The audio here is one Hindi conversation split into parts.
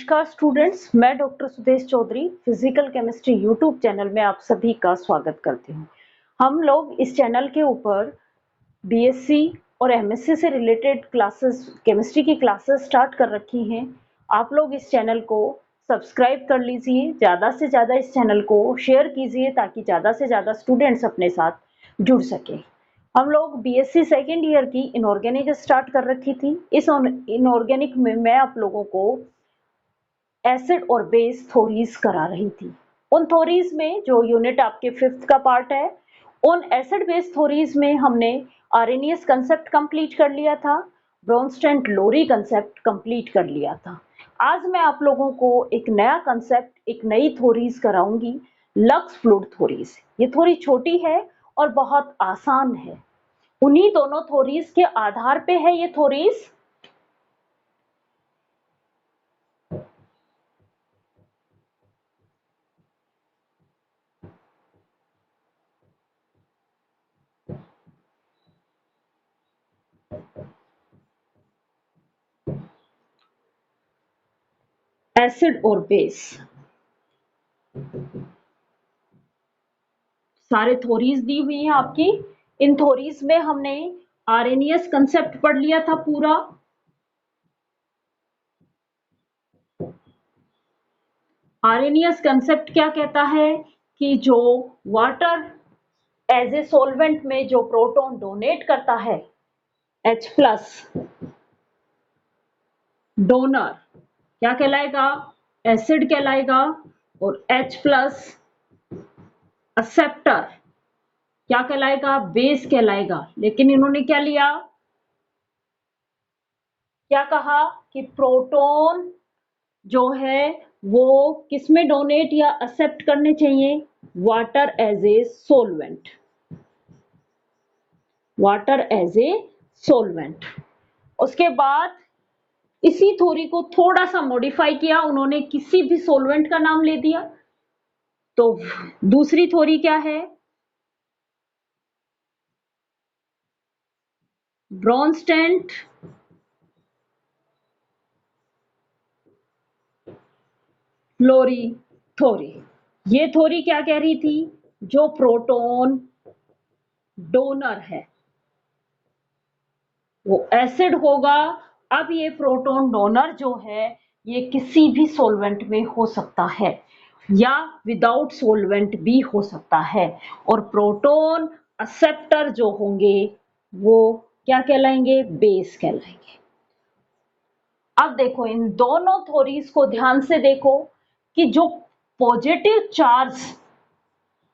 नमस्कार स्टूडेंट्स, मैं doctor Sudesh Chaudhary physical chemistry YouTube channel में आप सभी का स्वागत करती हूँ। हम लोग इस चैनल के ऊपर बीएससी और एमएससी से रिलेटेड क्लासेस, केमिस्ट्री की क्लासेस स्टार्ट कर रखी हैं। आप लोग इस चैनल को सब्सक्राइब कर लीजिए, ज़्यादा से ज़्यादा इस चैनल को शेयर कीजिए ताकि ज़्यादा से ज़्यादा स्टूडेंट्स अपने साथ जुड़ सकें। हम लोग बीएससी सेकेंड ईयर की इनऑर्गेनिक स्टार्ट कर रखी थी। इस इनऑर्गेनिक में मैं आप लोगों को एसिड और बेस थ्योरीज करा रही थी। उन थ्योरीज में जो यूनिट आपके 5th का पार्ट है, उन एसिड बेस थ्योरीज में हमने आर्रेनियस कंसेप्ट कंप्लीट कर लिया था, ब्रोंस्टेड लोरी कंसेप्ट कंप्लीट कर लिया था। आज मैं आप लोगों को एक नया कंसेप्ट, एक नई थ्योरीज कराऊंगी, लक्स फ्लूइड थ्योरीज। ये थोड़ी छोटी है और बहुत आसान है। उन्हीं दोनों थ्योरीज के आधार पे है ये थ्योरीज। एसिड और बेस, सारे थ्योरीज दी हुई हैं आपकी। इन थ्योरीज में हमने आर्रेनियस कंसेप्ट पढ़ लिया था पूरा। आर्रेनियस कंसेप्ट क्या कहता है कि जो वाटर एज ए सॉल्वेंट में जो प्रोटॉन डोनेट करता है, H प्लस डोनर क्या कहलाएगा? एसिड कहलाएगा। और H प्लस एक्सेप्टर क्या कहलाएगा? बेस कहलाएगा। लेकिन इन्होंने क्या लिया, क्या कहा कि प्रोटॉन जो है वो किसमें डोनेट या एक्सेप्ट करने चाहिए? Water as a solvent, water as a solvent. उसके बाद इसी थ्योरी को थोड़ा सा मॉडिफाई किया उन्होंने, किसी भी सोलवेंट का नाम ले दिया। तो दूसरी थ्योरी क्या है? ब्रोंस्टेड लोरी थ्योरी। ये थ्योरी क्या कह रही थी? जो प्रोटॉन डोनर है वो एसिड होगा। अब ये प्रोटॉन डोनर जो है ये किसी भी सॉल्वेंट में हो सकता है या विदाउट सॉल्वेंट भी हो सकता है। और प्रोटॉन एक्सेप्टर जो होंगे वो क्या कहलाएंगे? बेस कहलाएंगे। अब देखो इन दोनों थ्योरीज को ध्यान से देखो कि जो पॉजिटिव चार्ज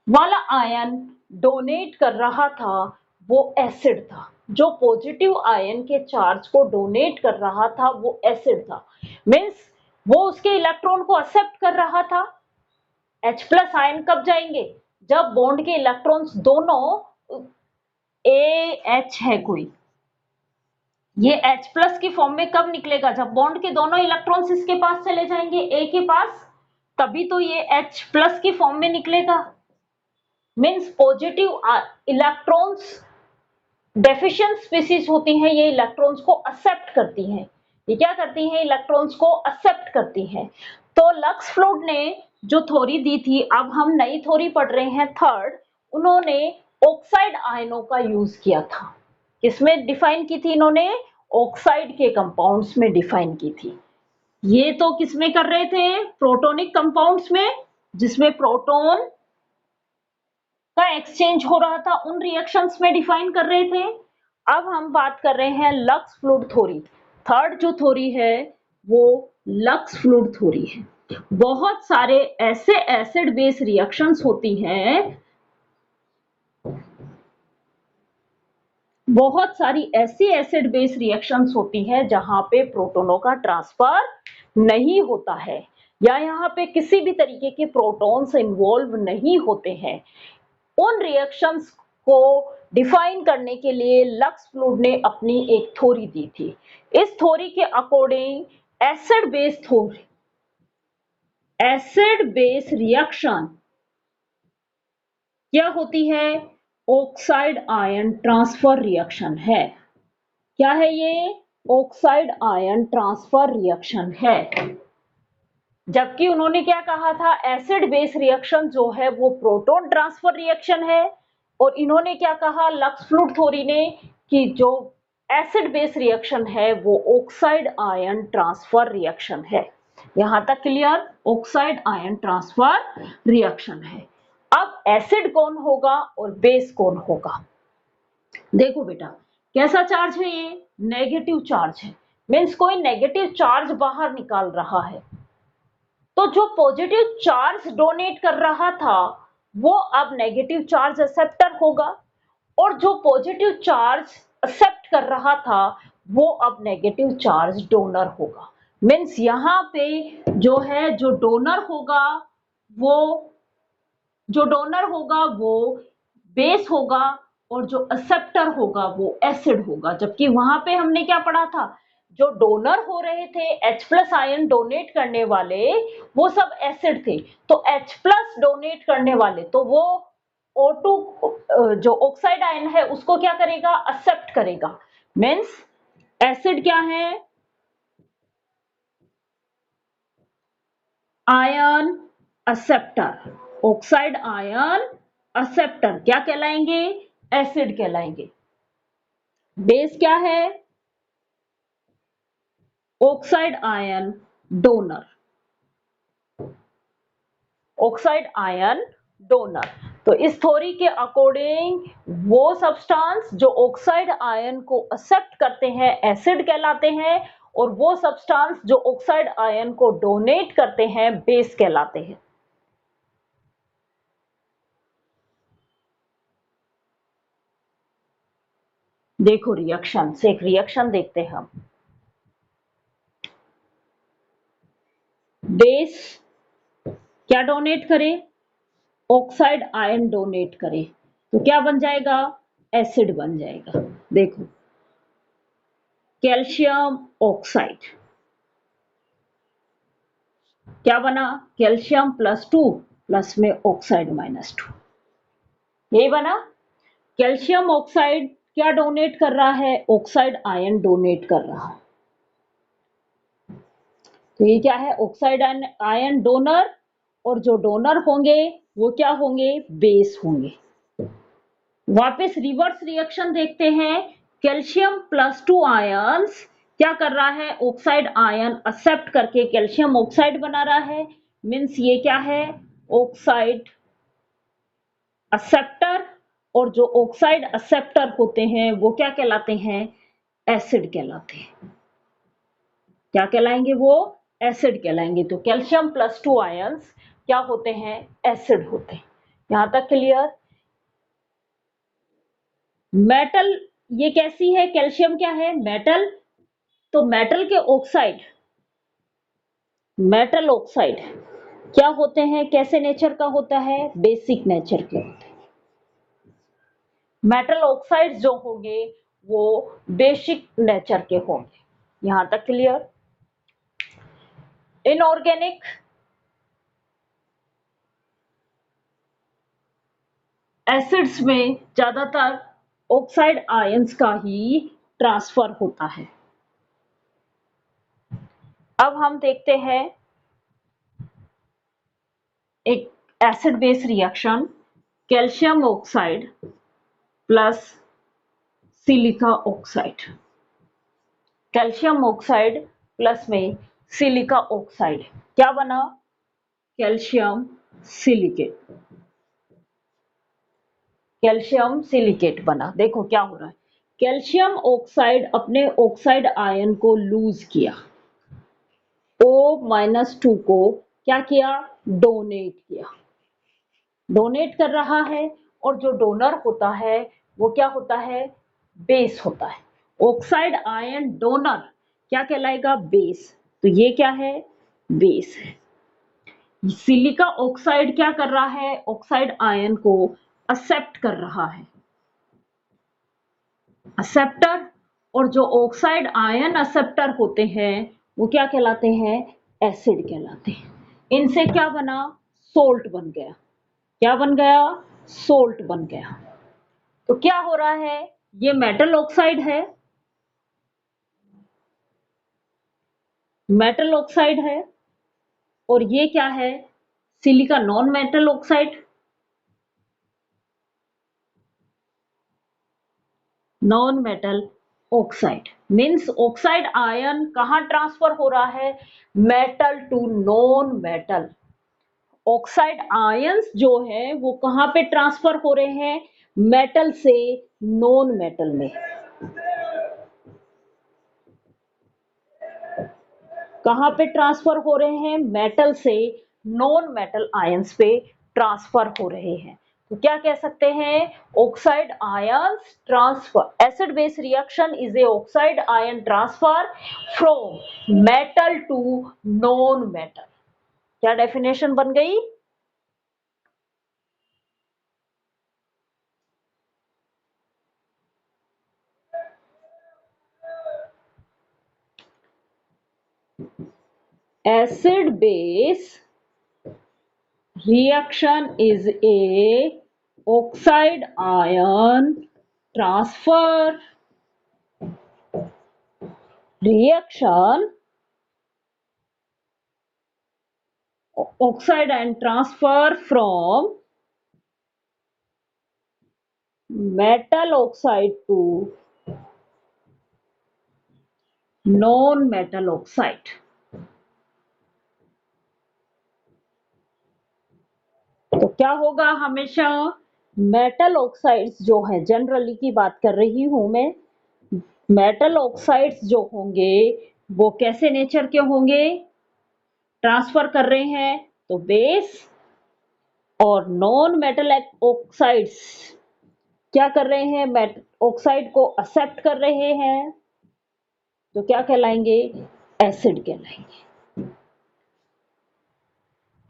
वाला आयन डोनेट कर रहा था वो एसिड था। जो पॉजिटिव आयन के चार्ज को डोनेट कर रहा था वो एसिड था। मीन्स वो उसके इलेक्ट्रॉन को एक्सेप्ट कर रहा था। H प्लस आयन कब जाएंगे? जब बॉन्ड के इलेक्ट्रॉन्स दोनों AH है कोई, ये H प्लस की फॉर्म में कब निकलेगा? जब बॉन्ड के दोनों इलेक्ट्रॉन्स इसके पास चले जाएंगे, A के पास, तभी तो ये H प्लस की फॉर्म में निकलेगा। Means positive electrons deficient species होती हैं, ये इलेक्ट्रॉन्स को एक्सेप्ट करती हैं। ये क्या करती हैं? इलेक्ट्रॉन्स को एक्सेप्ट करती हैं। तो लक्स फ्लूइड ने जो थ्योरी दी थी, अब हम नई थ्योरी पढ़ रहे हैं थर्ड, उन्होंने ऑक्साइड आयनों का यूज किया था। किसमें डिफाइन की थी इन्होंने? ऑक्साइड के कंपाउंड्स में डिफाइन की थी। ये तो किसमें कर रहे थे? प्रोटोनिक कंपाउंड्स में, जिसमें प्रोटॉन का एक्सचेंज हो रहा था, उन रिएक्शंस में डिफाइन कर रहे थे। अब हम बात कर रहे हैं लक्स फ्लूइड थ्योरी। थर्ड जो थ्योरी है वो लक्स फ्लूइड थ्योरी है। बहुत सारे ऐसे एसिड बेस रिएक्शंस होती हैं, बहुत सारी ऐसी एसिड बेस रिएक्शंस होती हैं जहां पे प्रोटॉनों का ट्रांसफर नहीं होता है या यहाँ पे किसी भी तरीके के प्रोटॉन्स इन्वॉल्व नहीं होते हैं। उन रिएक्शंस को डिफाइन करने के लिए लक्स फ्लूइड ने अपनी एक थ्योरी दी थी। इस थ्योरी के अकॉर्डिंग एसिड बेस रिएक्शन क्या होती है? ऑक्साइड आयन ट्रांसफर रिएक्शन है। क्या है ये? ऑक्साइड आयन ट्रांसफर रिएक्शन है। जबकि उन्होंने क्या कहा था, एसिड बेस रिएक्शन जो है वो प्रोटॉन ट्रांसफर रिएक्शन है, और इन्होंने क्या कहा लक्स फ्लूटथोरी ने कि जो एसिड बेस रिएक्शन है वो ऑक्साइड आयन ट्रांसफर रिएक्शन है। यहां तक clear? Oxide ion transfer reaction है। अब एसिड कौन होगा और बेस कौन होगा? देखो बेटा, कैसा चार्ज है ये? नेगेटिव चार्ज है। मीन्स कोई नेगेटिव चार्ज बाहर निकाल रहा है। तो जो पॉजिटिव चार्ज डोनेट कर रहा था वो अब नेगेटिव चार्ज एक्सेप्टर होगा, और जो पॉजिटिव चार्ज एक्सेप्ट कर रहा था वो अब नेगेटिव चार्ज डोनर होगा। मीन्स यहाँ पे जो है जो डोनर होगा वो बेस होगा, और जो एक्सेप्टर होगा वो एसिड होगा। जबकि वहां पे हमने क्या पढ़ा था, जो डोनर हो रहे थे H प्लस आयन डोनेट करने वाले वो सब एसिड थे, तो H प्लस डोनेट करने वाले तो वो O2 जो ऑक्साइड आयन है उसको क्या करेगा, एक्सेप्ट करेगा। मीन्स एसिड क्या है, ion acceptor. Oxide ion acceptor क्या कहलाएंगे, एसिड कहलाएंगे। बेस क्या है, oxide ion donor. Oxide ion donor. तो इस थ्योरी के अकॉर्डिंग वो सब्सटेंस जो ऑक्साइड आयन को एक्सेप्ट करते हैं एसिड कहलाते हैं, और वो सब्सटेंस जो ऑक्साइड आयन को डोनेट करते हैं बेस कहलाते हैं। देखो रिएक्शन से एक रिएक्शन देखते हैं हम। बेस क्या डोनेट करे, ऑक्साइड आयन डोनेट करे, तो क्या बन जाएगा, एसिड बन जाएगा। देखो कैल्शियम ऑक्साइड क्या बना, कैल्शियम +2 प्लस में ऑक्साइड -2, यही बना। कैल्शियम ऑक्साइड क्या डोनेट कर रहा है, ऑक्साइड आयन डोनेट कर रहा है। तो ये क्या है, ऑक्साइड आयन डोनर, और जो डोनर होंगे वो क्या होंगे, बेस होंगे। वापस रिवर्स रिएक्शन देखते हैं। कैल्शियम +2 आयंस क्या कर रहा है, ऑक्साइड आयन एक्सेप्ट करके कैल्शियम ऑक्साइड बना रहा है। मीन्स ये क्या है, ऑक्साइड एक्सेप्टर, और जो ऑक्साइड एक्सेप्टर होते हैं वो क्या कहलाते हैं, एसिड कहलाते हैं। क्या कहलाएंगे वो, एसिड कहलाएंगे। तो कैल्शियम +2 आयंस क्या होते हैं, एसिड होते हैं। यहां तक क्लियर? मेटल ये कैसी है, कैल्शियम क्या है, मेटल। तो मेटल ऑक्साइड क्या होते हैं, कैसे नेचर का होता है, बेसिक नेचर के होते हैं। मेटल ऑक्साइड जो होंगे वो बेसिक नेचर के होंगे। यहां तक क्लियर? इनऑर्गेनिक एसिड्स में ज्यादातर ऑक्साइड आयंस का ही ट्रांसफर होता है। अब हम देखते हैं एक acid base reaction, calcium oxide plus silica oxide. Calcium oxide plus में सिलिका ऑक्साइड क्या बना, कैल्शियम सिलिकेट। कैल्शियम सिलिकेट बना। देखो क्या हो रहा है, कैल्शियम ऑक्साइड अपने ऑक्साइड आयन को लूज किया, O-2 को क्या किया, डोनेट किया। डोनेट कर रहा है, और जो डोनर होता है वो क्या होता है, बेस होता है। ऑक्साइड आयन डोनर क्या कहलाएगा, बेस। तो ये क्या है, बेस है। सिलिका ऑक्साइड क्या कर रहा है, ऑक्साइड आयन को एक्सेप्ट कर रहा है, एक्सेप्टर। और जो ऑक्साइड आयन एक्सेप्टर होते हैं वो क्या कहलाते हैं, एसिड कहलाते हैं। इनसे क्या बना, सोल्ट बन गया। क्या बन गया, सोल्ट बन गया। तो क्या हो रहा है, ये मेटल ऑक्साइड है, मेटल ऑक्साइड है, और ये क्या है, silica non metal oxide. Non metal oxide means oxide ion कहाँ ट्रांसफर हो रहा है, metal to non metal. Oxide ions जो है वो कहाँ पे ट्रांसफर हो रहे हैं, मेटल से नॉन मेटल में। कहाँ पे ट्रांसफर हो रहे हैं, मेटल से नॉन मेटल आयंस पे ट्रांसफर हो रहे हैं। तो क्या कह सकते हैं, oxide ions transfer, acid base reaction is a oxide ion transfer from metal to non metal. क्या डेफिनेशन बन गई, acid base reaction is a oxide ion transfer reaction, oxide ion transfer from metal oxide to non metal oxide। तो क्या होगा, हमेशा मेटल ऑक्साइड्स जो है, जनरली की बात कर रही हूं मैं, मेटल ऑक्साइड्स जो होंगे वो कैसे नेचर के होंगे, ट्रांसफर कर रहे हैं तो बेस, और नॉन मेटल ऑक्साइड्स क्या कर रहे हैं, ऑक्साइड को एक्सेप्ट कर रहे हैं, तो क्या कहलाएंगे, एसिड कहलाएंगे।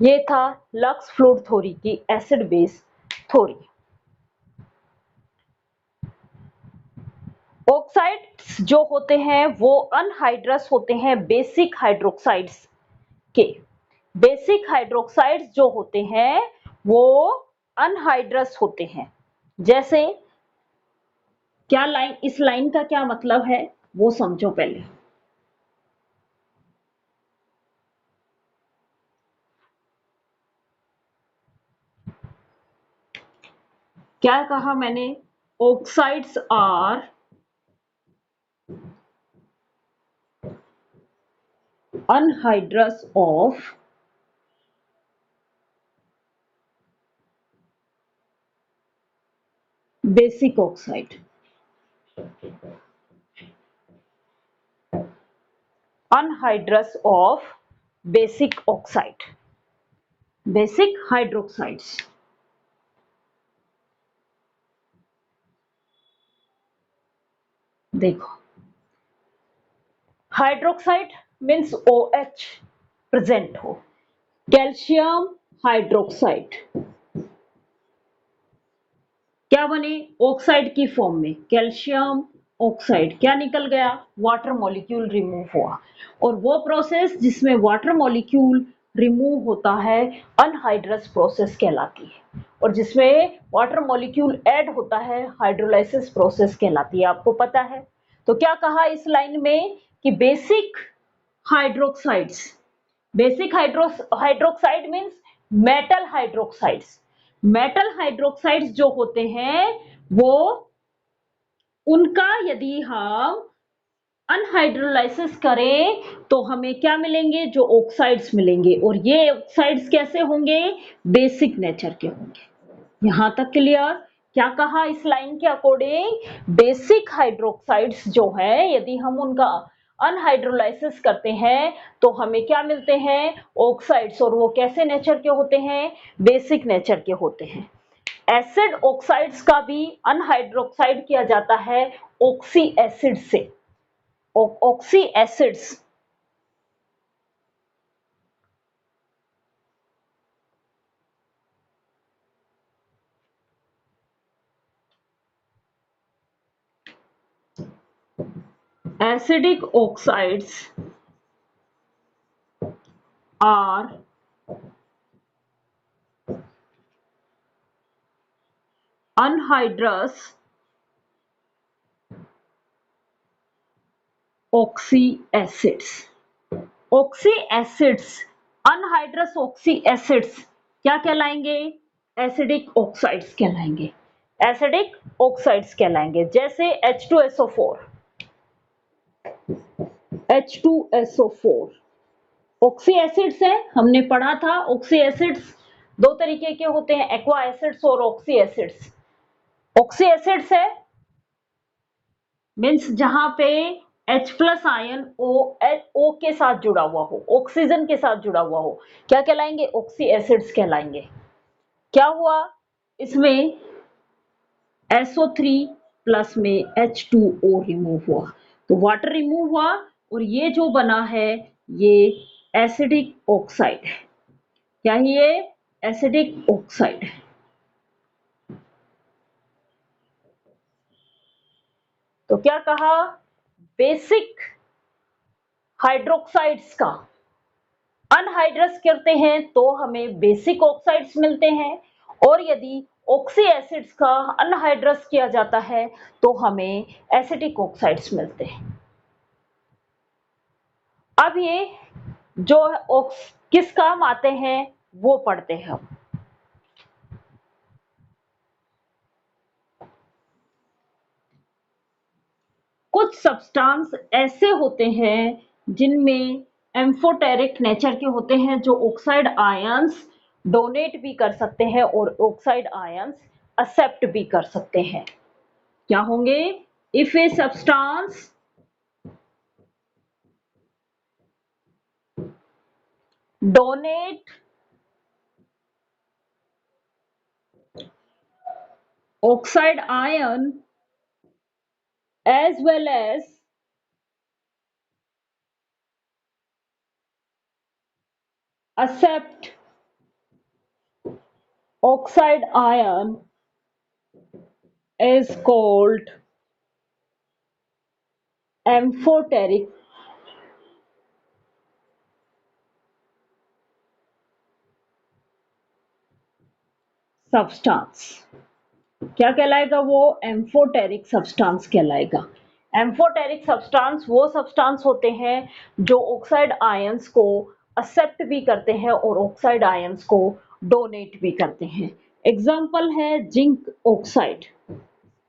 ये था लक्स फ्लूइड थ्योरी की एसिड बेस थ्योरी। ऑक्साइड्स जो होते हैं वो अनहाइड्रस होते हैं बेसिक हाइड्रोक्साइड्स के। बेसिक हाइड्रोक्साइड्स जो होते हैं वो अनहाइड्रस होते हैं। जैसे क्या लाइन, इस लाइन का क्या मतलब है वो समझो पहले। क्या कहा मैंने, oxides are anhydrous of basic oxide. Anhydrous of basic oxide, basic hydroxides. देखो, हाइड्रोक्साइड मीन्स OH प्रेजेंट हो, कैल्शियम हाइड्रोक्साइड क्या बने, ऑक्साइड की फॉर्म में कैल्शियम ऑक्साइड, क्या निकल गया, वाटर मॉलिक्यूल रिमूव हुआ। और वो प्रोसेस जिसमें वाटर मॉलिक्यूल रिमूव होता है अनहाइड्रस प्रोसेस कहलाती है, और जिसमें वाटर मॉलिक्यूल ऐड होता है हाइड्रोलाइसिस प्रोसेस कहलाती है, आपको पता है। तो क्या कहा इस लाइन में कि basic hydroxides, basic hydroxide means metal hydroxides. Metal hydroxides जो होते हैं वो, उनका यदि हम अनहाइड्रोलाइसिस करें तो हमें क्या मिलेंगे, जो ऑक्साइड्स मिलेंगे, और ये ऑक्साइड्स कैसे होंगे, बेसिक नेचर के होंगे। यहां तक क्लियर। क्या कहा इस लाइन के अकॉर्डिंग, बेसिक हाइड्रोक्साइड्स जो है यदि हम उनका अनहाइड्रोलाइसिस करते हैं तो हमें क्या मिलते हैं, ऑक्साइड्स, और वो कैसे नेचर के होते हैं, बेसिक नेचर के होते हैं। एसिड ऑक्साइड्स का भी अनहाइड्रोक्साइड किया जाता है ऑक्सी एसिड से, oxy acids. Acidic oxides are anhydrous oxy acids. Oxy acids anhydrous oxy acids क्या कहलाएंगे? एसिडिक ऑक्साइड्स कहलाएंगे, एसिडिक ऑक्साइड्स कहलाएंगे। जैसे H2SO4, H2SO4 ऑक्सी एसिड्स है, हमने पढ़ा था। ऑक्सी एसिड्स दो तरीके के होते हैं, एक्वा एसिड्स और ऑक्सी एसिड्स। ऑक्सी एसिड्स है मीन्स जहां पे H प्लस आयन O के साथ जुड़ा हुआ हो, ऑक्सीजन के साथ जुड़ा हुआ हो, क्या कहलाएंगे? ऑक्सी एसिड्स कहलाएंगे। क्या हुआ इसमें? SO3 प्लस में H2O रिमूव हुआ, तो वाटर रिमूव हुआ और ये जो बना है ये एसिडिक ऑक्साइड है। क्या ये एसिडिक ऑक्साइड है? तो क्या कहा? बेसिक हाइड्रोक्साइड्स का अनहाइड्रस करते हैं तो हमें बेसिक ऑक्साइड्स मिलते हैं, और यदि ऑक्सी एसिड्स का अनहाइड्रस किया जाता है तो हमें एसिटिक ऑक्साइड्स मिलते हैं। अब ये जो किस काम आते हैं वो पढ़ते हैं हम। कुछ सब्सटेंस ऐसे होते हैं जिनमें एम्फोटेरिक नेचर के होते हैं, जो ऑक्साइड आयंस डोनेट भी कर सकते हैं और ऑक्साइड आयंस एक्सेप्ट भी कर सकते हैं। क्या होंगे? If a substance donate oxide ion as well as accept oxide ion is called amphoteric substance। क्या कहलाएगा वो? एम्फोटेरिक सब्सटेंस कहलाएगा। एम्फोटेरिक सब्सटेंस वो सब्सटेंस होते हैं जो ऑक्साइड आयंस को एक्सेप्ट भी करते हैं और ऑक्साइड आयंस को डोनेट भी करते हैं। एग्जांपल है जिंक ऑक्साइड,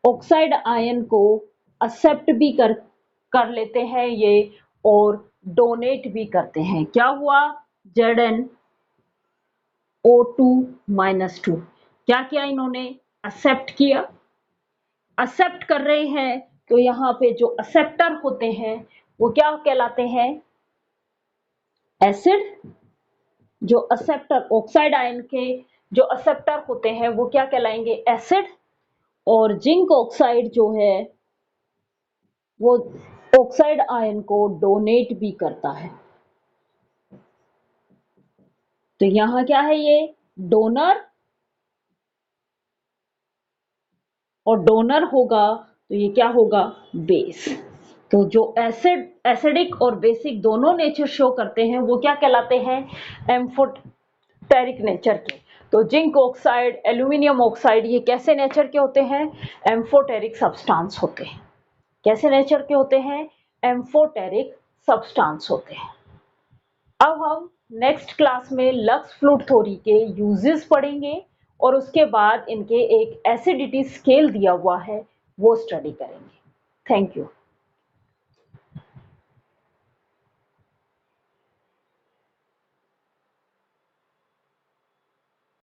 ऑक्साइड आयन को एक्सेप्ट भी कर लेते हैं ये और डोनेट भी करते हैं। क्या हुआ? ZnO2-2 क्या किया इन्होंने? एक्सेप्ट किया। एक्सेप्ट कर रहे हैं तो यहाँ पे जो एक्सेप्टर होते हैं वो क्या कहलाते हैं? एसिड। जो एक्सेप्टर ऑक्साइड आयन के जो एक्सेप्टर होते हैं वो क्या कहलाएंगे? एसिड। और जिंक ऑक्साइड जो है वो ऑक्साइड आयन को डोनेट भी करता है। तो यहाँ क्या है? ये डोनर, और डोनर होगा तो ये क्या होगा? बेस। तो जो एसिडिक और बेसिक दोनों नेचर शो करते हैं वो क्या कहलाते हैं? एम्फोटेरिक नेचर के। तो जिंक ऑक्साइड, एल्यूमिनियम ऑक्साइड ये कैसे नेचर के होते हैं? एम्फोटेरिक सब्सटेंस होते हैं। कैसे नेचर के होते हैं? एम्फोटेरिक सब्सटेंस होते हैं। अब हम नेक्स्ट क्लास में लक्स फ्लूइड थ्योरी के यूजेस पढ़ेंगे और उसके बाद इनके एक एसिडिटी स्केल दिया हुआ है वो स्टडी करेंगे। Thank you.